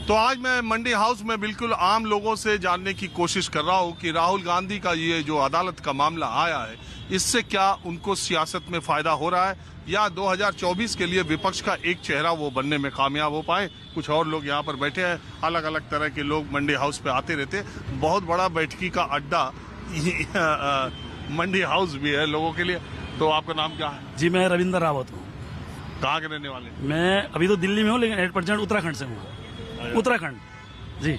तो आज मैं मंडी हाउस में बिल्कुल आम लोगों से जानने की कोशिश कर रहा हूं कि राहुल गांधी का ये जो अदालत का मामला आया है, इससे क्या उनको सियासत में फायदा हो रहा है या 2024 के लिए विपक्ष का एक चेहरा वो बनने में कामयाब हो पाए। कुछ और लोग यहाँ पर बैठे हैं, अलग अलग तरह के लोग मंडी हाउस पे आते रहते। बहुत बड़ा बैठकी का अड्डा मंडी हाउस भी है लोगों के लिए। तो आपका नाम क्या है? जी, मैं रविंद्र रावत हूँ। कहाँ के रहने वाले? मैं अभी तो दिल्ली में हूँ, लेकिन 8% उत्तराखंड से हूँ। उत्तराखंड जी।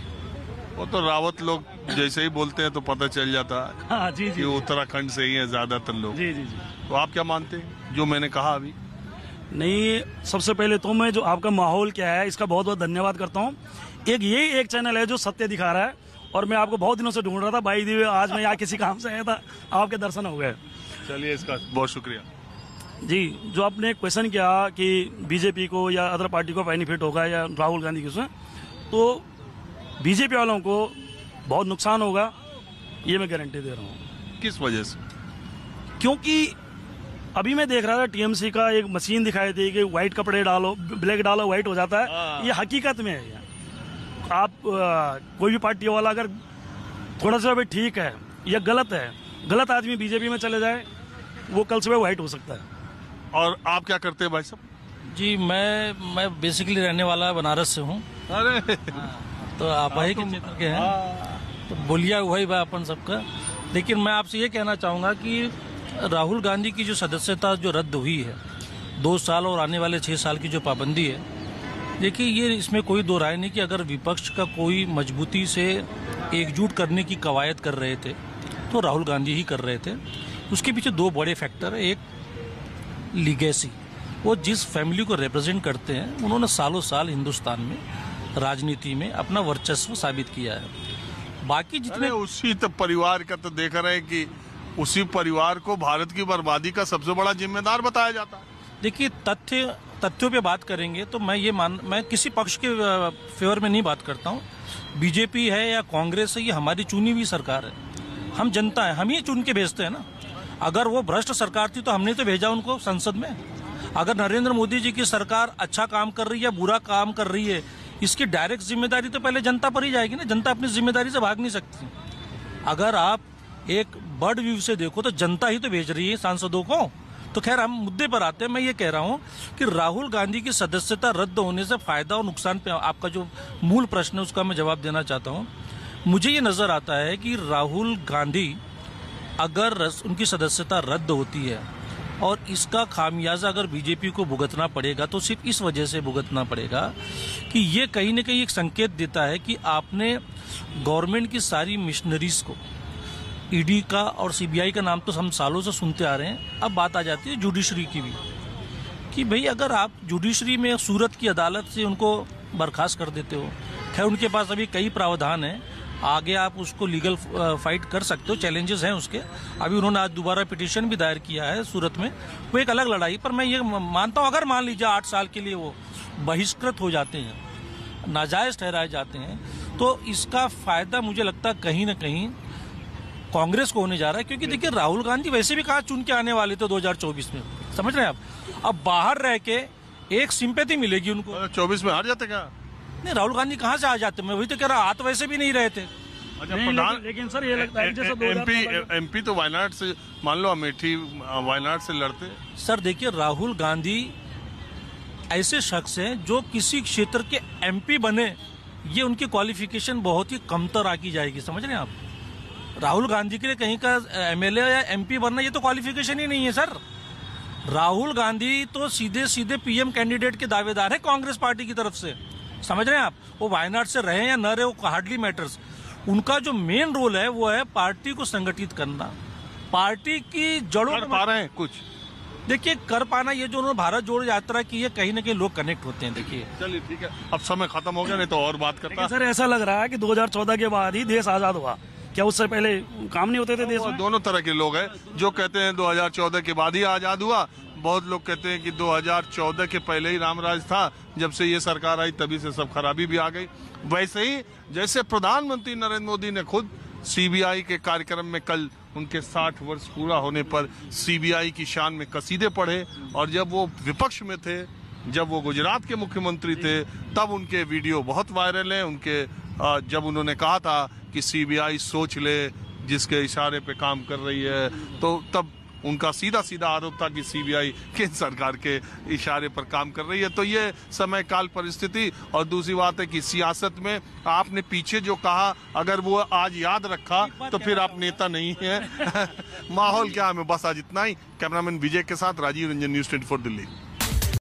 वो तो रावत लोग जैसे ही बोलते हैं तो पता चल जाता है। हाँ जी जी, कि उत्तराखंड से ही है ज्यादातर लोग। जी जी जी। तो आप क्या मानते हैं जो मैंने कहा अभी? नहीं, सबसे पहले तो मैं जो आपका माहौल क्या है इसका बहुत बहुत धन्यवाद करता हूँ। एक चैनल है जो सत्य दिखा रहा है, और मैं आपको बहुत दिनों से ढूंढ रहा था भाई दी, आज मैं यहाँ किसी काम से आया था, आपके दर्शन हो गए। चलिए, इसका बहुत शुक्रिया जी। जो आपने क्वेश्चन किया कि बीजेपी को या अदर पार्टी को बेनिफिट होगा या राहुल गांधी को, तो बीजेपी वालों को बहुत नुकसान होगा, ये मैं गारंटी दे रहा हूँ। किस वजह से? क्योंकि अभी मैं देख रहा था टीएमसी का एक मशीन दिखाई दी कि व्हाइट कपड़े डालो, ब्लैक डालो, व्हाइट हो जाता है। ये हकीकत में है। आप कोई भी पार्टी वाला अगर थोड़ा सा भी ठीक है या गलत है, गलत आदमी बीजेपी में चले जाए, वो कल सुबह व्हाइट हो सकता है। और आप क्या करते हैं भाई साहब? जी, मैं बेसिकली रहने वाला बनारस से हूँ। अरे तो आप ही के क्षेत्र के हैं, तो बोलिया वही बा अपन सबका। लेकिन मैं आपसे ये कहना चाहूँगा कि राहुल गांधी की जो सदस्यता जो रद्द हुई है 2 साल और आने वाले 6 साल की जो पाबंदी है, देखिए ये इसमें कोई दो राय नहीं कि अगर विपक्ष का कोई मजबूती से एकजुट करने की कवायद कर रहे थे तो राहुल गांधी ही कर रहे थे। उसके पीछे 2 बड़े फैक्टर है। एक लीगेसी, वो जिस फैमिली को रिप्रेजेंट करते हैं उन्होंने सालों साल हिंदुस्तान में राजनीति में अपना वर्चस्व साबित किया है। बाकी जितने उसी तो परिवार का तो देख रहे हैं कि उसी परिवार को भारत की बर्बादी का सबसे बड़ा जिम्मेदार बताया जाता है। देखिए, तथ्यों पे बात करेंगे तो मैं किसी पक्ष के फेवर में नहीं बात करता हूँ। बीजेपी है या कांग्रेस है, ये हमारी चुनी हुई सरकार है। हम जनता है, हम ही चुन के भेजते हैं ना। अगर वो भ्रष्ट सरकार थी तो हमने तो भेजा उनको संसद में। अगर नरेंद्र मोदी जी की सरकार अच्छा काम कर रही है या बुरा काम कर रही है, इसकी डायरेक्ट जिम्मेदारी तो पहले जनता पर ही जाएगी ना। जनता अपनी जिम्मेदारी से भाग नहीं सकती। अगर आप एक बर्ड व्यू से देखो तो जनता ही तो भेज रही है सांसदों को। तो खैर, हम मुद्दे पर आते हैं। मैं ये कह रहा हूं कि राहुल गांधी की सदस्यता रद्द होने से फायदा और नुकसान पे आपका जो मूल प्रश्न है उसका मैं जवाब देना चाहता हूं। मुझे ये नजर आता है कि राहुल गांधी अगर उनकी सदस्यता रद्द होती है और इसका खामियाजा अगर बीजेपी को भुगतना पड़ेगा तो सिर्फ इस वजह से भुगतना पड़ेगा कि ये कहीं न कहीं एक संकेत देता है कि आपने गवर्नमेंट की सारी मिशनरीज को, ईडी का और सीबीआई का नाम तो हम सालों से सुनते आ रहे हैं, अब बात आ जाती है जुडिशरी की भी, कि भाई अगर आप जुडिशरी में सूरत की अदालत से उनको बर्खास्त कर देते हो, खैर उनके पास अभी कई प्रावधान हैं, आगे आप उसको लीगल फाइट कर सकते हो, चैलेंजेस हैं उसके। अभी उन्होंने आज दोबारा पिटीशन भी दायर किया है सूरत में, वो एक अलग लड़ाई। पर मैं ये मानता हूँ अगर मान लीजिए 8 साल के लिए वो बहिष्कृत हो जाते हैं, नाजायज ठहराए जाते हैं, तो इसका फायदा मुझे लगता है कहीं ना कहीं कांग्रेस को होने जा रहा है। क्योंकि देखिए, राहुल गांधी वैसे भी कहाँ चुन के आने वाले थे 2024 में, समझ रहे हैं आप। अब बाहर रह के एक सिंपैथी मिलेगी उनको। 2024 में हार जाते क्या? नहीं, राहुल गांधी कहाँ से आ जाते? मैं वही तो कह रहा, आ तो वैसे भी नहीं रहे थे। अच्छा, लेकिन सर ये लगता है जैसे एमपी तो वायनाड से, मान लो अमेठी वायनाड से लड़ते। सर देखिए, राहुल गांधी ऐसे शख्स हैं जो किसी क्षेत्र के एमपी बने, ये उनकी क्वालिफिकेशन बहुत ही कमतर आकी जाएगी, समझ रहे हैं आप। राहुल गांधी के लिए कहीं का एमएलए या एमपी बनना ये तो क्वालिफिकेशन ही नहीं है सर। राहुल गांधी तो सीधे सीधे पीएम कैंडिडेट के दावेदार है कांग्रेस पार्टी की तरफ से, समझ रहे हैं आप। वो वायनाड से रहे या न रहे, वो हार्डली मैटर्स। उनका जो मेन रोल है वो है पार्टी को संगठित करना, पार्टी की जड़ों कर पा रहे हैं कुछ। देखिए, कर पाना, ये जो उन्होंने भारत जोड़ो यात्रा की है, कहीं ना कहीं लोग कनेक्ट होते हैं। देखिए, चलिए ठीक है, अब समय खत्म हो गया, नहीं तो और बात करता। सर ऐसा लग रहा है कि 2014 के बाद ही देश आजाद हुआ, क्या उससे पहले काम नहीं होते थे देश में? दोनों तरह के लोग हैं, जो कहते हैं 2014 के बाद ही आजाद हुआ, बहुत लोग कहते हैं कि 2014 के पहले ही रामराज था, जब से ये सरकार आई तभी से सब खराबी भी आ गई। वैसे ही जैसे प्रधानमंत्री नरेंद्र मोदी ने खुद सीबीआई के कार्यक्रम में कल उनके 60 वर्ष पूरा होने पर सीबीआई की शान में कसीदे पढ़े, और जब वो विपक्ष में थे जब वो गुजरात के मुख्यमंत्री थे तब उनके वीडियो बहुत वायरल हैं। उनके जब उन्होंने कहा था कि सीबीआई सोच ले, जिसके इशारे पे काम कर रही है, तो तब उनका सीधा सीधा आरोप था कि सीबीआई केंद्र सरकार के इशारे पर काम कर रही है। तो ये समय काल परिस्थिति, और दूसरी बात है कि सियासत में आपने पीछे जो कहा अगर वो आज याद रखा तो फिर आप नेता नहीं है। माहौल क्या है, बस आज इतना ही। कैमरामैन विजय के साथ राजीव रंजन, न्यूज़ 24 दिल्ली।